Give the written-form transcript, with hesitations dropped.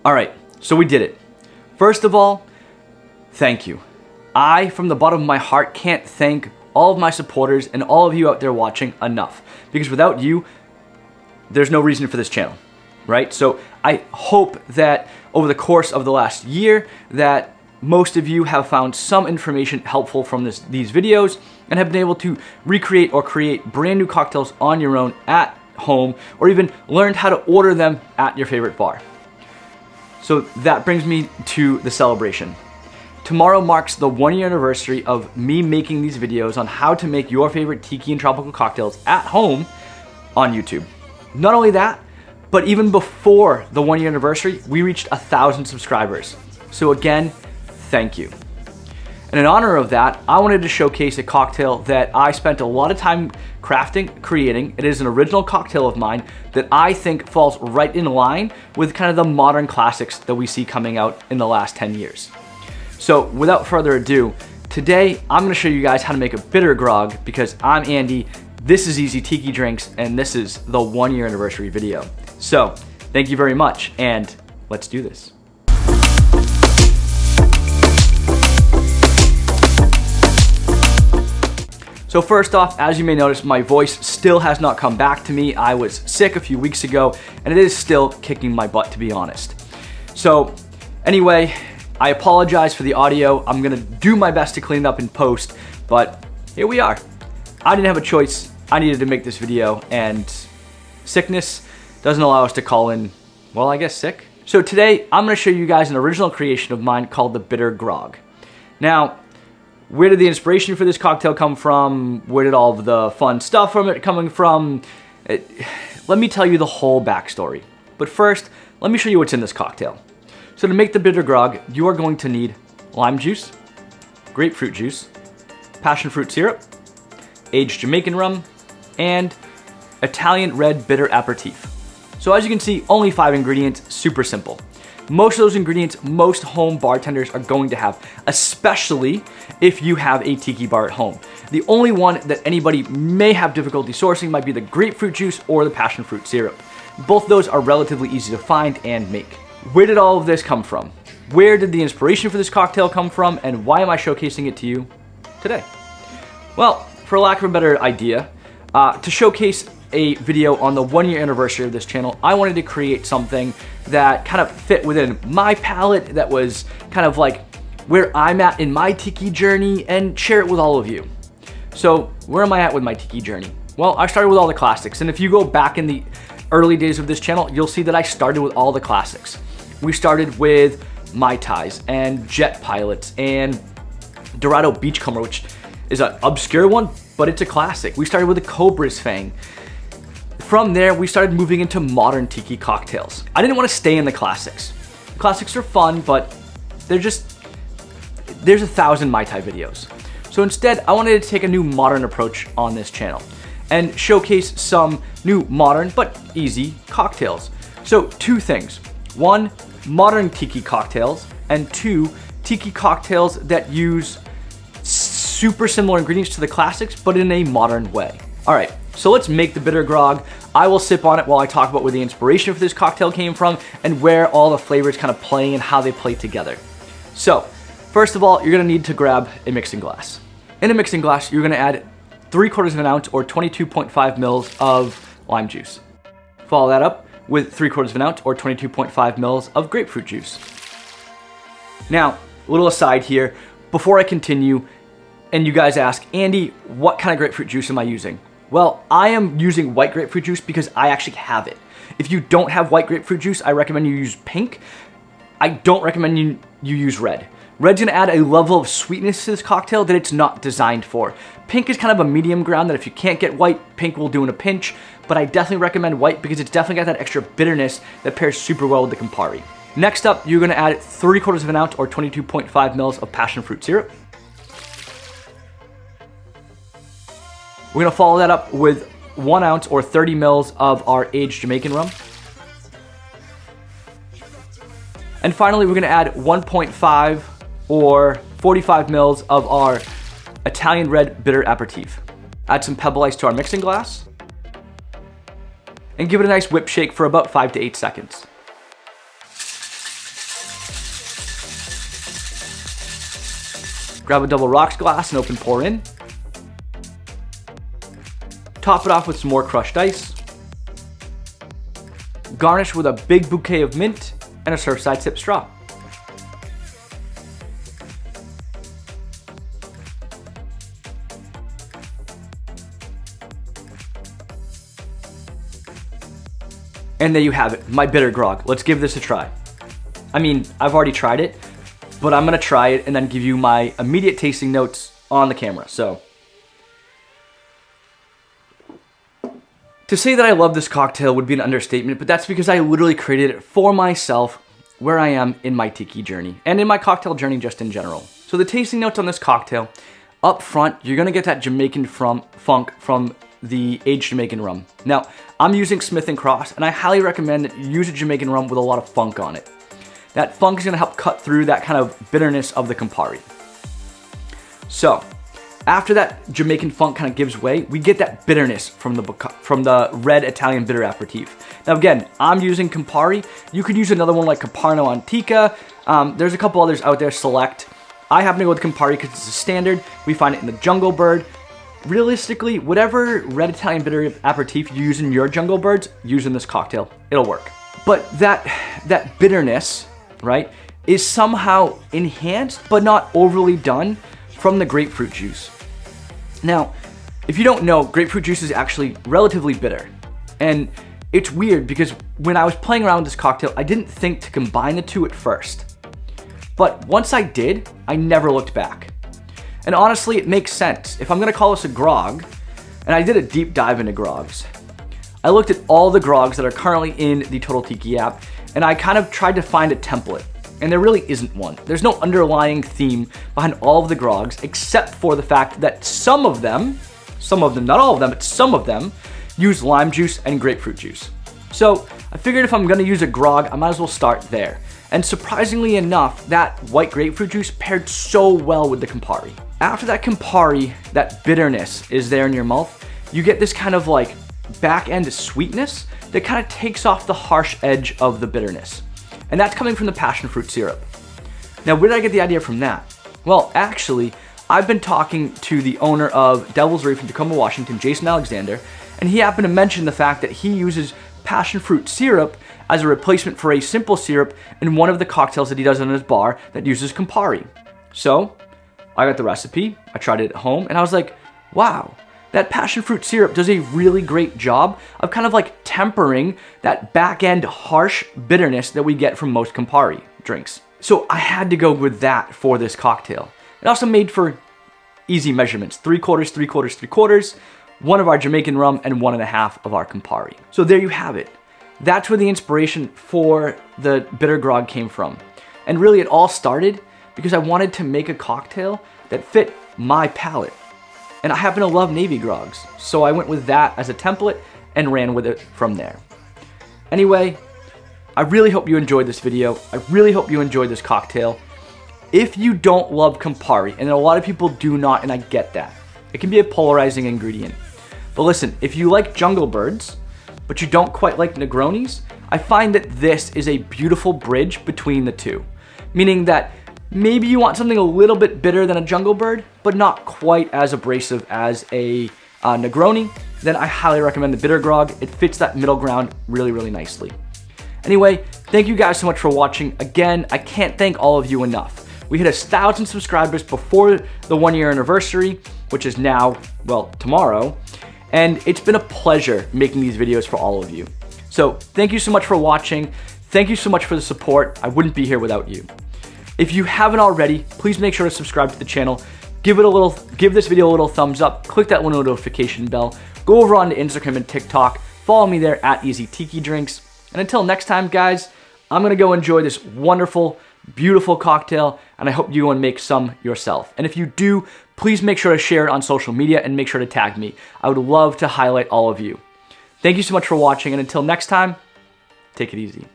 All right, so we did it. First of all, thank you. I, from the bottom of my heart, can't thank all of my supporters and all of you out there watching enough, because without you, there's no reason for this channel, right? So I hope that over the course of the last year that most of you have found some information helpful from these videos and have been able to recreate or create brand new cocktails on your own at home, or even learned how to order them at your favorite bar. So that brings me to the celebration. Tomorrow marks the 1-year anniversary of me making these videos on how to make your favorite tiki and tropical cocktails at home on YouTube. Not only that, but even before the 1-year anniversary, we reached 1,000 subscribers. So again, thank you. And in honor of that, I wanted to showcase a cocktail that I spent a lot of time crafting, creating. It is an original cocktail of mine that I think falls right in line with kind of the modern classics that we see coming out in the last 10 years. So without further ado, today I'm gonna show you guys how to make a bitter grog because I'm Andy, this is Easy Tiki Drinks, and this is the 1-year anniversary video. So thank you very much, and let's do this. So first off, as you may notice, my voice still has not come back to me. I was sick a few weeks ago, and it is still kicking my butt, to be honest. So anyway, I apologize for the audio. I'm gonna do my best to clean it up in post, but here we are. I didn't have a choice. I needed to make this video, and sickness doesn't allow us to call in, well, I guess sick. So today, I'm gonna show you guys an original creation of mine called the Bitter Grog. Now, where did the inspiration for this cocktail come from? Where did all of the fun stuff from it coming from? Let me tell you the whole backstory. But first, let me show you what's in this cocktail. So to make the Bitter Grog, you are going to need lime juice, grapefruit juice, passionfruit syrup, aged Jamaican rum, and Italian red bitter aperitif. So as you can see, only 5 ingredients, super simple. Most of those ingredients, most home bartenders are going to have, especially if you have a tiki bar at home. The only one that anybody may have difficulty sourcing might be the grapefruit juice or the passionfruit syrup. Both those are relatively easy to find and make. Where did all of this come from? Where did the inspiration for this cocktail come from, and why am I showcasing it to you today? Well, for lack of a better idea, to showcase a video on the 1-year anniversary of this channel, I wanted to create something that kind of fit within my palette, that was kind of like where I'm at in my tiki journey, and share it with all of you. So where am I at with my tiki journey? Well, I started with all the classics, and if you go back in the early days of this channel, you'll see that I started with all the classics. We started with Mai Tais and Jet Pilots and Dorado Beachcomber, which is an obscure one, but it's a classic. We started with the Cobra's Fang. From there, we started moving into modern tiki cocktails. I didn't want to stay in the classics. The classics are fun, but there's 1,000 Mai Tai videos. So instead, I wanted to take a new modern approach on this channel and showcase some new modern but easy cocktails. So 2 things. 1, modern tiki cocktails, and 2, tiki cocktails that use super similar ingredients to the classics, but in a modern way. All right, so let's make the Bitter Grog. I will sip on it while I talk about where the inspiration for this cocktail came from and where all the flavors kind of play and how they play together. So, first of all, you're gonna need to grab a mixing glass. In a mixing glass, you're gonna add 3/4 of an ounce or 22.5 mils of lime juice. Follow that up with 3/4 of an ounce or 22.5 mils of grapefruit juice. Now, a little aside here, before I continue, and you guys ask, Andy, what kind of grapefruit juice am I using? Well, I am using white grapefruit juice because I actually have it. If you don't have white grapefruit juice, I recommend you use pink. I don't recommend you use red. Red's gonna add a level of sweetness to this cocktail that it's not designed for. Pink is kind of a medium ground that if you can't get white, pink will do in a pinch, but I definitely recommend white because it's definitely got that extra bitterness that pairs super well with the Campari. Next up, you're gonna add 3/4 of an ounce or 22.5 mils of passionfruit syrup. We're gonna follow that up with 1 ounce or 30 mils of our aged Jamaican rum. And finally, we're gonna add 1.5 or 45 mils of our Italian red bitter aperitif. Add some Pebble ice to our mixing glass. And give it a nice whip shake for about 5 to 8 seconds. Grab a double rocks glass and open pour in. Top it off with some more crushed ice. Garnish with a big bouquet of mint and a Surfside sip straw. And there you have it, my Bitter Grog. Let's give this a try. I mean, I've already tried it, but I'm gonna try it and then give you my immediate tasting notes on the camera, so. To say that I love this cocktail would be an understatement, but that's because I literally created it for myself where I am in my Tiki journey and in my cocktail journey just in general. So the tasting notes on this cocktail, up front, you're gonna get that Jamaican funk from the aged Jamaican rum. Now, I'm using Smith & Cross, and I highly recommend that you use a Jamaican rum with a lot of funk on it. That funk is gonna help cut through that kind of bitterness of the Campari. So, after that Jamaican funk kind of gives way, we get that bitterness from the red Italian bitter aperitif. Now again, I'm using Campari. You could use another one like Caparno Antica. There's a couple others out there, select. I happen to go with Campari because it's a standard. We find it in the Jungle Bird. Realistically, whatever red Italian bitter aperitif you use in your Jungle Birds, use in this cocktail. It'll work. But that bitterness, right, is somehow enhanced but not overly done from the grapefruit juice. Now, if you don't know, grapefruit juice is actually relatively bitter. And it's weird because when I was playing around with this cocktail, I didn't think to combine the two at first. But once I did, I never looked back. And honestly, it makes sense. If I'm gonna call this a grog, and I did a deep dive into grogs, I looked at all the grogs that are currently in the Total Tiki app, and I kind of tried to find a template. And there really isn't one. There's no underlying theme behind all of the grogs, except for the fact that some of them, not all of them, but some of them, use lime juice and grapefruit juice. So I figured if I'm gonna use a grog, I might as well start there. And surprisingly enough, that white grapefruit juice paired so well with the Campari. After that Campari, that bitterness is there in your mouth, you get this kind of like back end sweetness that kind of takes off the harsh edge of the bitterness. And that's coming from the Passionfruit Syrup. Now, where did I get the idea from that? Well, actually, I've been talking to the owner of Devil's Reef in Tacoma, Washington, Jason Alexander, and he happened to mention the fact that he uses Passionfruit Syrup as a replacement for a simple syrup in one of the cocktails that he does in his bar that uses Campari. So, I got the recipe, I tried it at home, and I was like, wow, that Passionfruit Syrup does a really great job of kind of like tempering that back-end harsh bitterness that we get from most Campari drinks. So I had to go with that for this cocktail. It also made for easy measurements, 3/4, 3/4, 3/4, one of our Jamaican rum and 1.5 of our Campari. So there you have it. That's where the inspiration for the Bitter Grog came from. And really it all started because I wanted to make a cocktail that fit my palate. And I happen to love Navy Grogs, so I went with that as a template and ran with it from there. Anyway, I really hope you enjoyed this video. I really hope you enjoyed this cocktail. If you don't love Campari, and a lot of people do not, and I get that, it can be a polarizing ingredient. But listen, if you like Jungle Birds, but you don't quite like Negronis, I find that this is a beautiful bridge between the two. Meaning that maybe you want something a little bit bitter than a Jungle Bird, but not quite as abrasive as a Negroni, then I highly recommend the Bitter Grog. It fits that middle ground really, really nicely. Anyway, thank you guys so much for watching. Again, I can't thank all of you enough. We hit 1,000 subscribers before the 1-year anniversary, which is now, well, tomorrow. And it's been a pleasure making these videos for all of you. So thank you so much for watching. Thank you so much for the support. I wouldn't be here without you. If you haven't already, please make sure to subscribe to the channel. Give this video a little thumbs up. Click that little notification bell. Go over on to Instagram and TikTok. Follow me there at Easy Tiki Drinks. And until next time, guys, I'm gonna go enjoy this wonderful, beautiful cocktail, and I hope you go and make some yourself. And if you do, please make sure to share it on social media and make sure to tag me. I would love to highlight all of you. Thank you so much for watching, and until next time, take it easy.